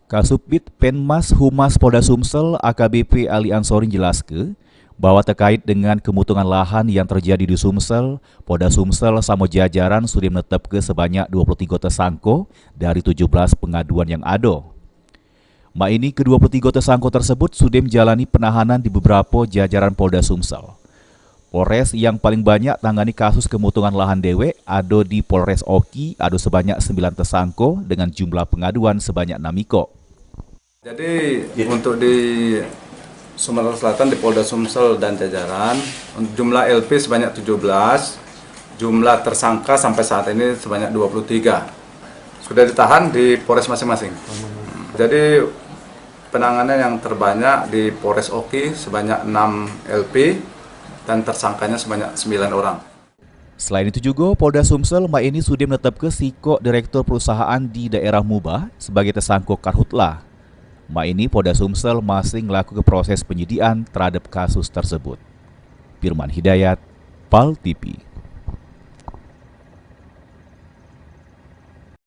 Kasubdit Penmas Humas Polda Sumsel AKBP Ali Ansorin jelaskan bahwa terkait dengan kemutungan lahan yang terjadi di Sumsel, Polda Sumsel sama jajaran sudah menetapkan sebanyak 23 tersangka dari 17 pengaduan yang ada. Ini ke-23 tersangka tersebut sudah menjalani penahanan di beberapa jajaran Polda Sumsel. Polres yang paling banyak tangani kasus kemutungan lahan dewek ada di Polres Oki, ada sebanyak 9 tersangka dengan jumlah pengaduan sebanyak 6 iko. Jadi untuk di Sumatera Selatan di Polda Sumsel dan jajaran, jumlah LP sebanyak 17, jumlah tersangka sampai saat ini sebanyak 23. Sudah ditahan di Polres masing-masing. Jadi penanganan yang terbanyak di Polres Oki sebanyak 6 LP dan tersangkanya sebanyak 9 orang. Selain itu juga, Polda Sumsel ini sudah menetapkan Siko Direktur Perusahaan di daerah Mubah sebagai tersangka karhutlah. Ini Polda Sumsel masih melakukan proses penyidikan terhadap kasus tersebut. Firman Hidayat, PAL TV.